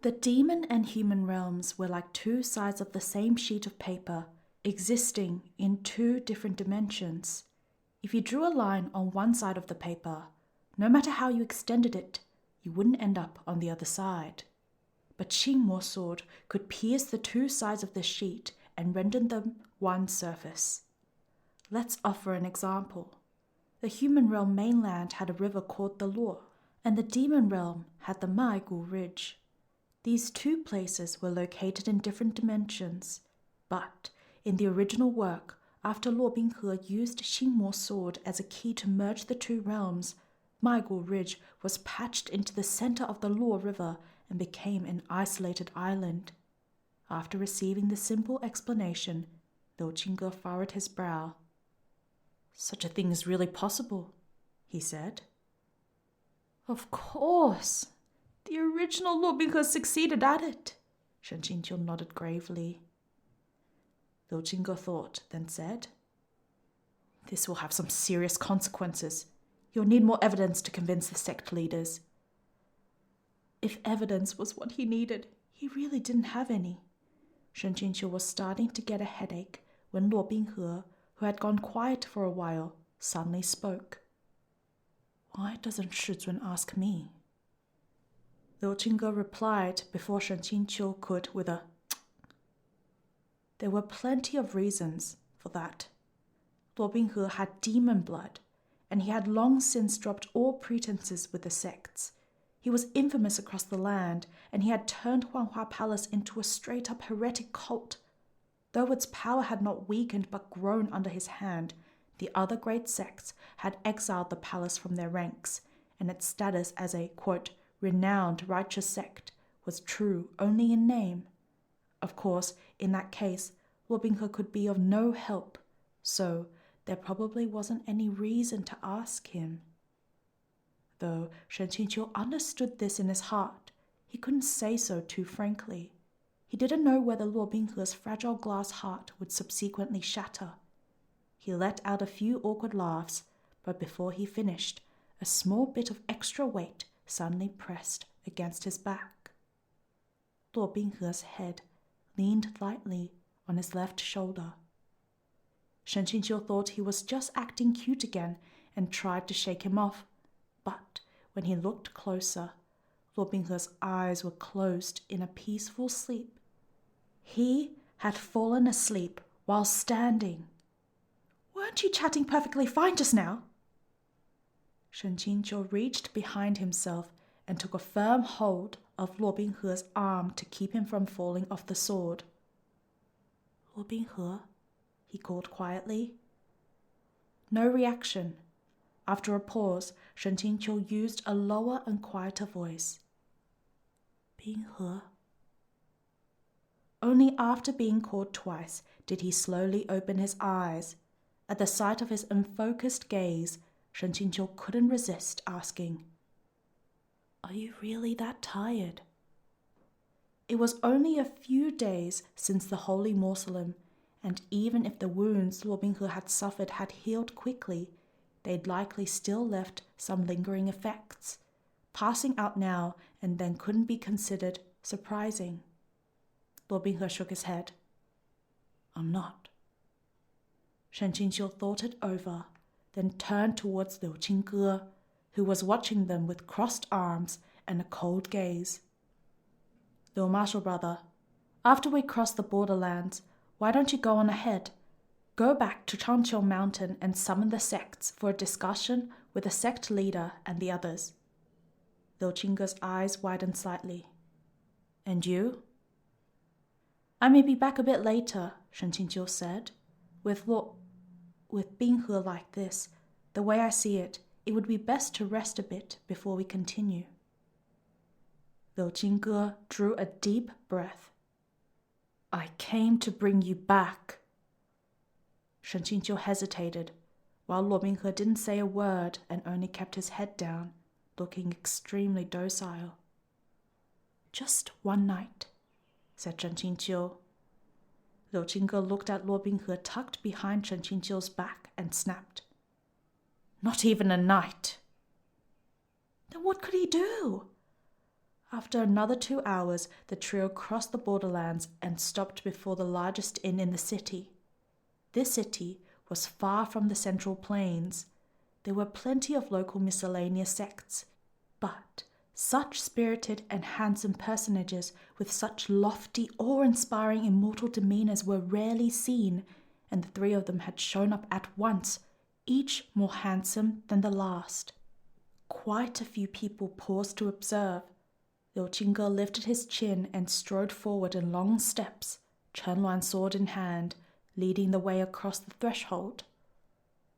The demon and human realms were like two sides of the same sheet of paper, existing in two different dimensions. If you drew a line on one side of the paper, no matter how you extended it, you wouldn't end up on the other side. But Qingmo's sword could pierce the two sides of the sheet and render them one surface. Let's offer an example. The human realm mainland had a river called the Luo, and the demon realm had the Maigu Ridge. These two places were located in different dimensions, but in the original work, after Luo Binghe used Qingmo's sword as a key to merge the two realms, Maigu Ridge was patched into the center of the Luo River and became an isolated island. After receiving the simple explanation, Liu Qingge furrowed his brow. "Such a thing is really possible," he said. "Of course. The original Luo Binghe succeeded at it," Shen Qingqiu nodded gravely. Liu Qingge thought, then said, "This will have some serious consequences. You'll need more evidence to convince the sect leaders." If evidence was what he needed, he really didn't have any. Shen Qingqiu was starting to get a headache when Luo Binghe, who had gone quiet for a while, suddenly spoke. "Why doesn't Shizun ask me?" Liu Qingge replied before Shen Qingqiu could with a tsk. There were plenty of reasons for that. Luo Binghe had demon blood, and he had long since dropped all pretenses with the sects. He was infamous across the land, and he had turned Huanghua Palace into a straight-up heretic cult. Though its power had not weakened but grown under his hand, the other great sects had exiled the palace from their ranks, and its status as a, quote, renowned righteous sect was true only in name. Of course, in that case, Luo Binghe could be of no help, so there probably wasn't any reason to ask him. Though Shen Qingqiu understood this in his heart, he couldn't say so too frankly. He didn't know whether Luo Binghe's fragile glass heart would subsequently shatter. He let out a few awkward laughs, but before he finished, a small bit of extra weight suddenly pressed against his back. Luo Binghe's head leaned lightly on his left shoulder. Shen Qingqiu thought he was just acting cute again and tried to shake him off, but when he looked closer, Luo Binghe's eyes were closed in a peaceful sleep. He had fallen asleep while standing. "Weren't you chatting perfectly fine just now?" Shen Qingqiu reached behind himself and took a firm hold of Luo Binghe's arm to keep him from falling off the sword. "Luo Binghe," he called quietly. No reaction. After a pause, Shen Qingqiu used a lower and quieter voice. "Binghe." Only after being called twice did he slowly open his eyes. At the sight of his unfocused gaze, Shen Qingqiu couldn't resist asking, "Are you really that tired?" It was only a few days since the holy mausoleum, and even if the wounds Luo Binghe had suffered had healed quickly, they'd likely still left some lingering effects. Passing out now and then couldn't be considered surprising. Luo Binghe shook his head. "I'm not." Shen Qingqiu thought it over, then turned towards Liu Qingge, who was watching them with crossed arms and a cold gaze. "Liu Marshal brother, after we cross the borderlands, why don't you go on ahead? Go back to Changqiu Mountain and summon the sects for a discussion with the sect leader and the others." Liu Qingge's eyes widened slightly. "And you?" "I may be back a bit later," Shen Qingqiu said. With Binghe like this, the way I see it, it would be best to rest a bit before we continue." Liu Qingge drew a deep breath. "I came to bring you back." Shen Qingqiu hesitated, while Luo Binghe didn't say a word and only kept his head down, looking extremely docile. "Just one night," said Shen Qingqiu. Liu Qingge looked at Luo Binghe tucked behind Shen Qingqiu's back and snapped, "Not even a night." "Then what could he do?" After another 2 hours, the trio crossed the borderlands and stopped before the largest inn in the city. This city was far from the central plains. There were plenty of local miscellaneous sects, but such spirited and handsome personages with such lofty, awe-inspiring immortal demeanors were rarely seen, and the 3 of them had shown up at once, each more handsome than the last. Quite a few people paused to observe. Liu Qingge lifted his chin and strode forward in long steps, Chen Luan sword in hand, leading the way across the threshold.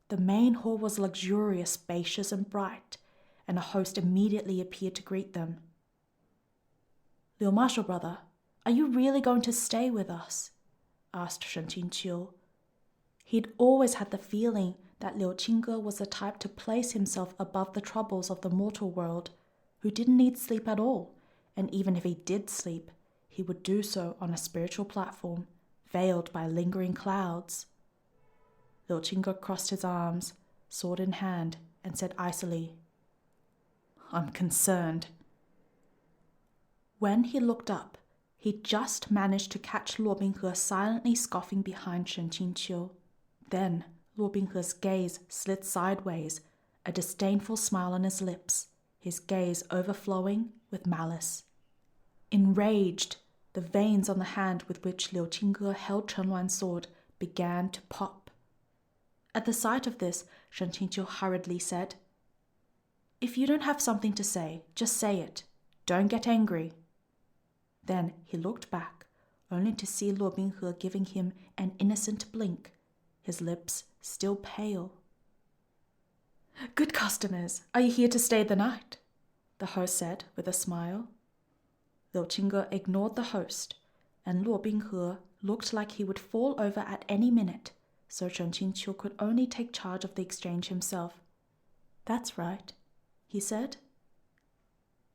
The main hall was luxurious, spacious, and bright, and a host immediately appeared to greet them. "Liu Marshal brother, are you really going to stay with us?" asked Shen Qingqiu. He'd always had the feeling that Liu Qingge was the type to place himself above the troubles of the mortal world, who didn't need sleep at all, and even if he did sleep, he would do so on a spiritual platform, veiled by lingering clouds. Liu Qingge crossed his arms, sword in hand, and said icily, "I'm concerned." When he looked up, he just managed to catch Luo Binghe silently scoffing behind Shen Qingqiu. Then Luo Binghe's gaze slid sideways, a disdainful smile on his lips, his gaze overflowing with malice. Enraged, the veins on the hand with which Liu Qingge held Chen Luan's sword began to pop. At the sight of this, Shen Qingqiu hurriedly said, "If you don't have something to say, just say it. Don't get angry." Then he looked back, only to see Luo Binghe giving him an innocent blink, his lips still pale. "Good customers, are you here to stay the night?" the host said with a smile. Liu Qingge ignored the host, and Luo Binghe looked like he would fall over at any minute, so Shen Qingqiu could only take charge of the exchange himself. "That's right," he said.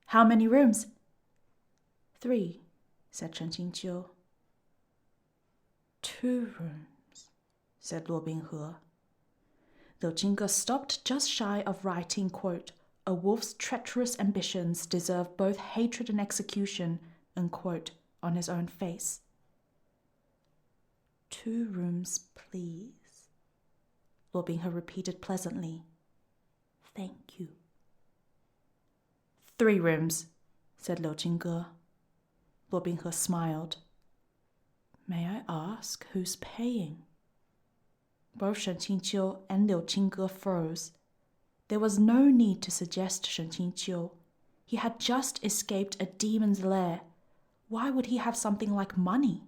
"How many rooms?" "3, said Shen Qingqiu. "2 rooms, said Luo Binghe. Liu Qingge stopped just shy of writing, quote, "A wolf's treacherous ambitions deserve both hatred and execution," unquote, on his own face. "2 rooms, please," Luo Binghe repeated pleasantly. "Thank you." "3 rooms, said Liu Qingge. Luo Binghe smiled. "May I ask who's paying?" Both Shen Qingqiu and Liu Qingge froze. There was no need to suggest Shen Qingqiu. He had just escaped a demon's lair. Why would he have something like money?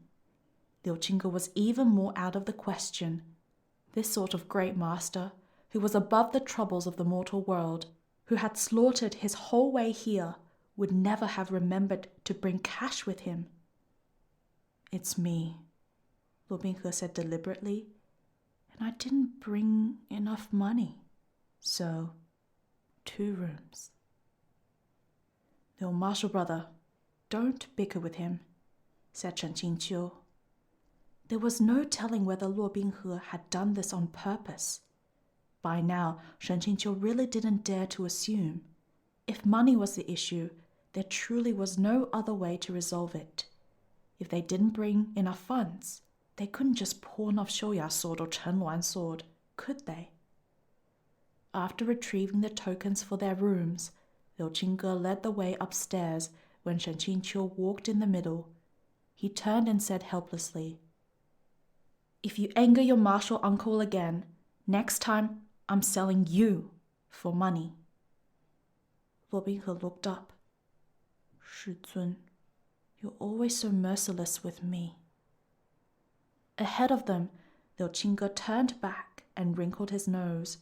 Liu Qingge was even more out of the question. This sort of great master, who was above the troubles of the mortal world, who had slaughtered his whole way here, would never have remembered to bring cash with him. "It's me," Luo Binghe said deliberately, "and I didn't bring enough money. So, 2 rooms. "Liu Marshal brother, don't bicker with him," said Shen Qingqiu. There was no telling whether Luo Binghe had done this on purpose. By now, Shen Qingqiu really didn't dare to assume. If money was the issue, there truly was no other way to resolve it. If they didn't bring enough funds, they couldn't just pawn off Shouya's sword or Chen Luan's sword, could they? After retrieving the tokens for their rooms, Liu Qingge led the way upstairs when Shen Qingqiu walked in the middle. He turned and said helplessly, "If you anger your martial uncle again, next time I'm selling you for money." Luo Binghe looked up. "Shizun, you're always so merciless with me." Ahead of them, Liu Qingge turned back and wrinkled his nose,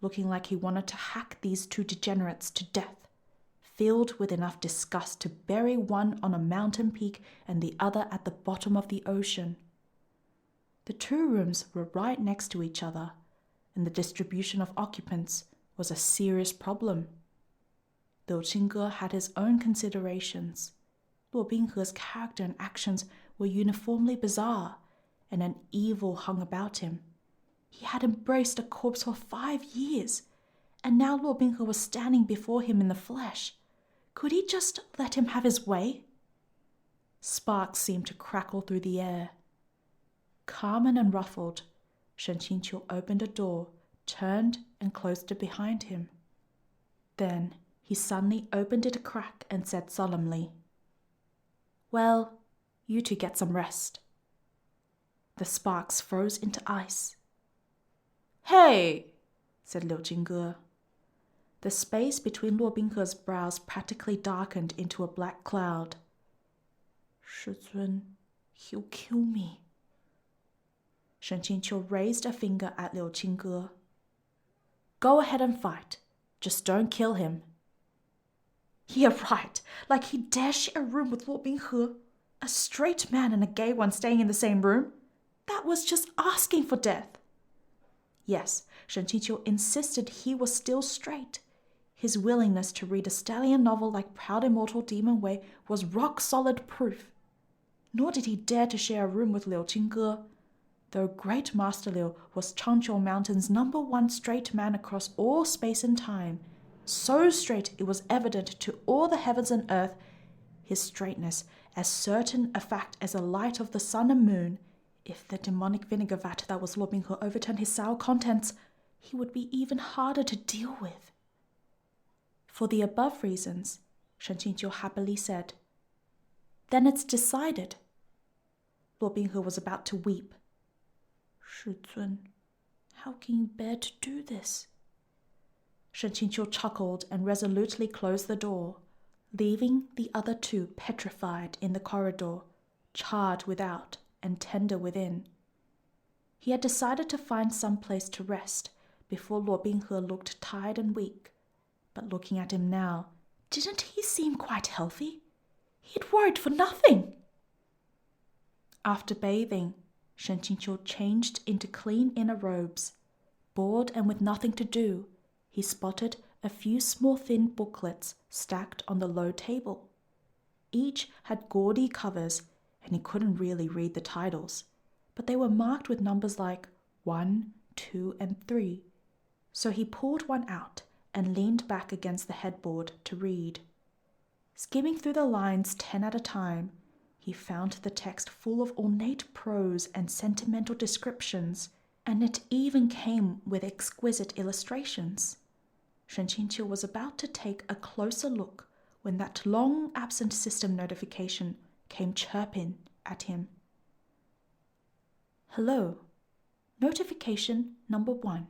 looking like he wanted to hack these 2 degenerates to death, filled with enough disgust to bury one on a mountain peak and the other at the bottom of the ocean. The 2 rooms were right next to each other, and the distribution of occupants was a serious problem. Liu Qingge had his own considerations. Luo Binghe's character and actions were uniformly bizarre, and an evil hung about him. He had embraced a corpse for 5 years, and now Luo Binghe was standing before him in the flesh. Could he just let him have his way? Sparks seemed to crackle through the air. Calm and unruffled, Shen Qingqiu opened a door, turned and closed it behind him. Then he suddenly opened it a crack and said solemnly, "Well, you two get some rest." The sparks froze into ice. "Hey!" said Liu Jingge. The space between Luo Binghe's brows practically darkened into a black cloud. "Shizun, he'll kill me." Shen Qingqiu raised a finger at Liu Jingge. "Go ahead and fight. Just don't kill him." "Yeah, right. Like he dare share a room with Luo Binghe. A straight man and a gay one staying in the same room? That was just asking for death." Yes, Shen Qingqiu insisted he was still straight. His willingness to read a stallion novel like Proud Immortal Demon Wei was rock-solid proof. Nor did he dare to share a room with Liu Jingge. Though Great Master Liu was Changqiu Mountain's #1 straight man across all space and time, so straight it was evident to all the heavens and earth, his straightness as certain a fact as the light of the sun and moon. If the demonic vinegar vat that was Luo Binghe overturned his sour contents, he would be even harder to deal with. For the above reasons, Shen Qingqiu happily said, "Then it's decided." Luo Binghe was about to weep. "Shizun, how can you bear to do this?" Shen Qingqiu chuckled and resolutely closed the door, leaving the other two petrified in the corridor, charred without and tender within. He had decided to find some place to rest before Luo Binghe looked tired and weak. But looking at him now, didn't he seem quite healthy? He'd worried for nothing. After bathing, Shen Qingqiu changed into clean inner robes. Bored and with nothing to do, he spotted a few small thin booklets stacked on the low table. Each had gaudy covers, and he couldn't really read the titles, but they were marked with numbers like 1, 2, and 3. So he pulled one out and leaned back against the headboard to read. Skimming through the lines 10 at a time, he found the text full of ornate prose and sentimental descriptions, and it even came with exquisite illustrations. Shen Qingqiu was about to take a closer look when that long-absent system notification came chirping at him. "Hello. Notification number 1.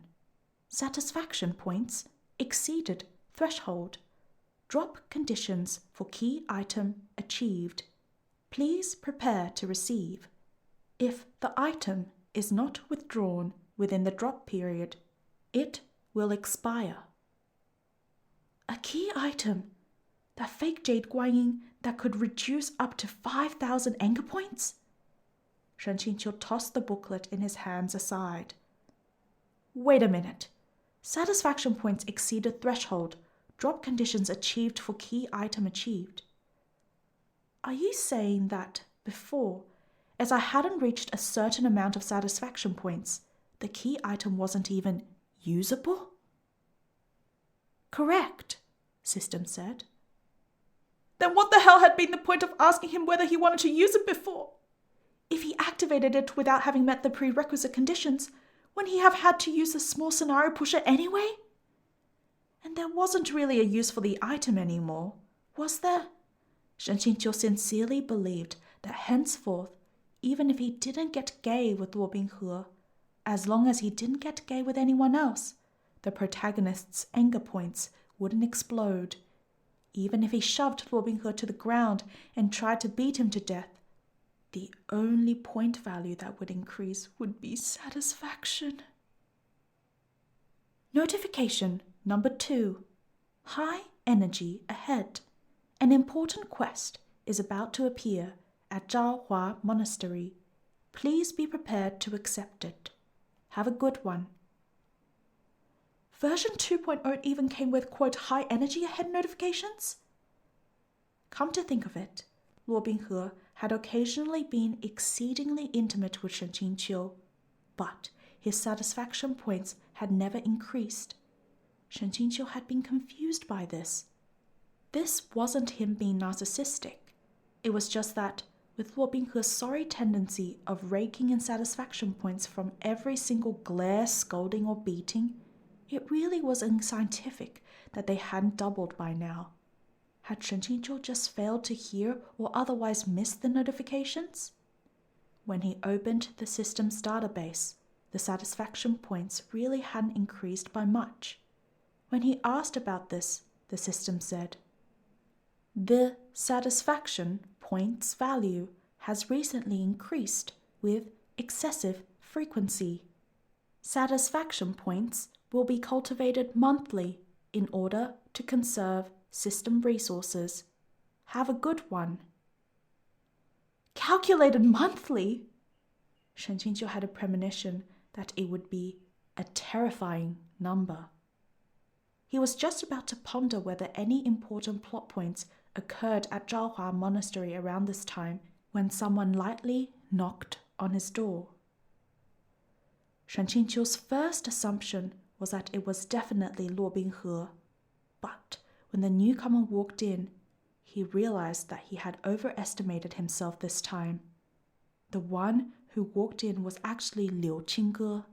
Satisfaction points exceeded threshold. Drop conditions for key item achieved. Please prepare to receive. If the item is not withdrawn within the drop period, it will expire." A key item? That fake Jade Guanyin that could reduce up to 5,000 anger points? Shen Qingqiu tossed the booklet in his hands aside. Wait a minute. Satisfaction points exceeded threshold. Drop conditions achieved for key item achieved. Are you saying that before, as I hadn't reached a certain amount of satisfaction points, the key item wasn't even usable? Correct, System said. Then what the hell had been the point of asking him whether he wanted to use it before? If he activated it without having met the prerequisite conditions, wouldn't he have had to use the small scenario pusher anyway? And there wasn't really a use for the item anymore, was there? Shen Qingqiu sincerely believed that henceforth, even if he didn't get gay with Luo Binghe, as long as he didn't get gay with anyone else, the protagonist's anger points wouldn't explode. Even if he shoved Luo Binghe to the ground and tried to beat him to death, the only point value that would increase would be satisfaction. Notification number 2. High energy ahead. An important quest is about to appear at Donghua Monastery. Please be prepared to accept it. Have a good one. Version 2.0 even came with, quote, high energy ahead notifications? Come to think of it, Luo Binghe had occasionally been exceedingly intimate with Shen Qingqiu, but his satisfaction points had never increased. Shen Qingqiu had been confused by this. This wasn't him being narcissistic. It was just that, with Luo Binghe's sorry tendency of raking in satisfaction points from every single glare, scolding, or beating, it really was unscientific that they hadn't doubled by now. Had chéngxíng just failed to hear or otherwise missed the notifications? When he opened the system's database, the satisfaction points really hadn't increased by much. When he asked about this, the system said, "The satisfaction points value has recently increased with excessive frequency. Satisfaction points will be cultivated monthly in order to conserve system resources. Have a good one." Calculated monthly? chéngxíng had a premonition that it would be a terrifying number. He was just about to ponder whether any important plot points occurred at Zhaohua Monastery around this time when someone lightly knocked on his door. chéngxíng's first assumption was that it was definitely Luo Binghe, but when the newcomer walked in, he realized that he had overestimated himself this time. The one who walked in was actually Liu Qingge.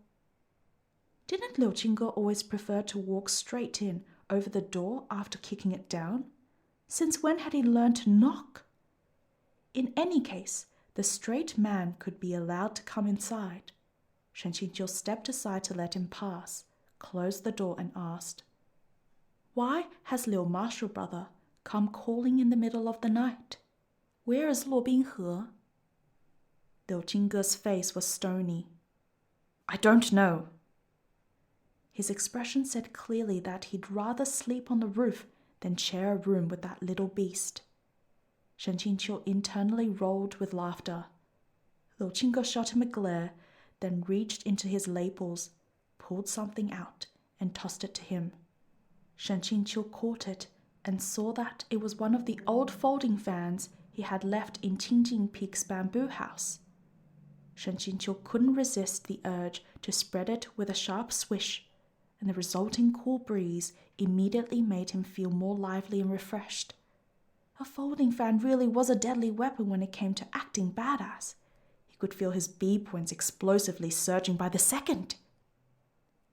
Didn't Liu Qingge always prefer to walk straight in over the door after kicking it down? Since when had he learned to knock? In any case, the straight man could be allowed to come inside. chéngxíng stepped aside to let him pass, closed the door and asked, "Why has Liu Marshal brother come calling in the middle of the night? Where is Luo Binghe?" Liu Qingge's face was stony. "I don't know." His expression said clearly that he'd rather sleep on the roof than share a room with that little beast. chéngxíng internally rolled with laughter. Liu Qingge shot him a glare, then reached into his lapels, pulled something out, and tossed it to him. chéngxíng caught it and saw that it was one of the old folding fans he had left in Qingjing Peak's bamboo house. chéngxíng couldn't resist the urge to spread it with a sharp swish, and the resulting cool breeze immediately made him feel more lively and refreshed. A folding fan really was a deadly weapon when it came to acting badass. He could feel his B points explosively surging by the second.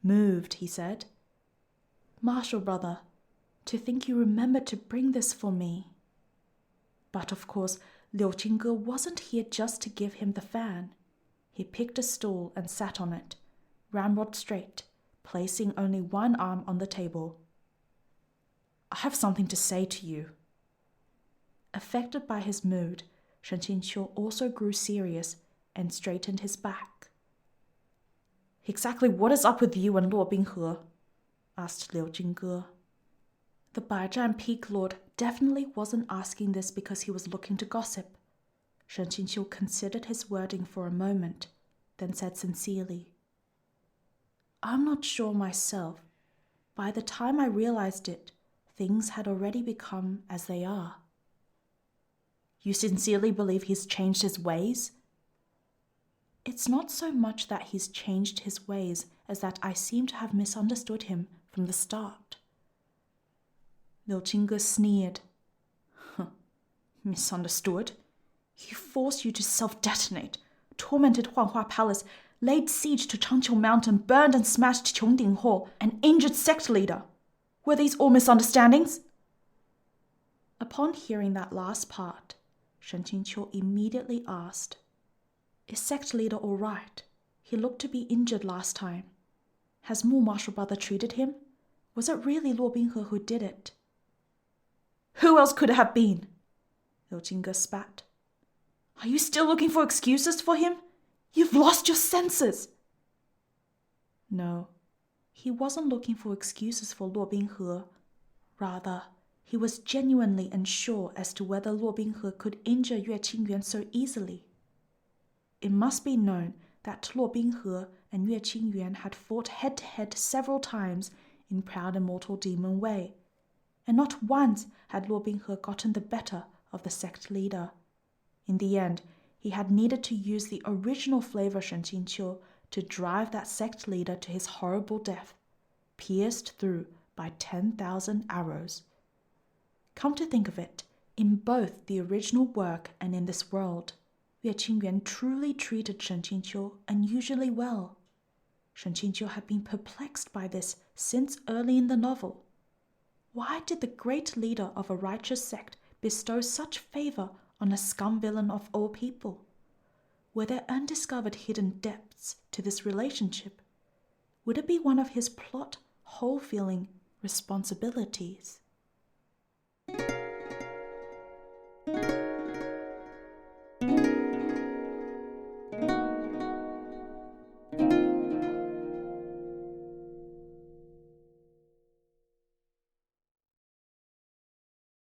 "Moved," he said. "Marshal brother, to think you remembered to bring this for me." But of course, Liu Qingge wasn't here just to give him the fan. He picked a stool and sat on it, ramrod straight, placing only one arm on the table. "I have something to say to you." Affected by his mood, chéngxíng also grew serious and straightened his back. "Exactly what is up with you and Luo Binghe?" asked Liu Qingge. The Baizhan Peak Lord definitely wasn't asking this because he was looking to gossip. chéngxíng considered his wording for a moment, then said sincerely, "I'm not sure myself. By the time I realized it, things had already become as they are." "You sincerely believe he's changed his ways?" "It's not so much that he's changed his ways as that I seem to have misunderstood him from the start." Liu Qingge sneered. "Misunderstood? He forced you to self-detonate, tormented Huanghua Palace, laid siege to Changqiu Mountain, burned and smashed Qiongbing Hall, and injured sect leader. Were these all misunderstandings?" Upon hearing that last part, chéngxíng immediately asked, "Is sect leader all right? He looked to be injured last time. Has Mu Marshal brother treated him? Was it really Luo Binghe who did it?" "Who else could it have been?" Liu Qingge spat. "Are you still looking for excuses for him? You've lost your senses." No, he wasn't looking for excuses for Luo Binghe. Rather, he was genuinely unsure as to whether Luo Binghe could injure Yue Qingyuan so easily. It must be known that Luo Binghe and Yue Qingyuan had fought head-to-head several times in Proud Immortal Demon Way, and not once had Luo Binghe gotten the better of the sect leader. In the end, he had needed to use the original flavor chéngxíng to drive that sect leader to his horrible death, pierced through by 10,000 arrows. Come to think of it, in both the original work and in this world, Yue Qingyuan truly treated Shen Qingqiu unusually well. Shen Qingqiu had been perplexed by this since early in the novel. Why did the great leader of a righteous sect bestow such favor on a scum villain of all people? Were there undiscovered hidden depths to this relationship? Would it be one of his plot hole-filling responsibilities?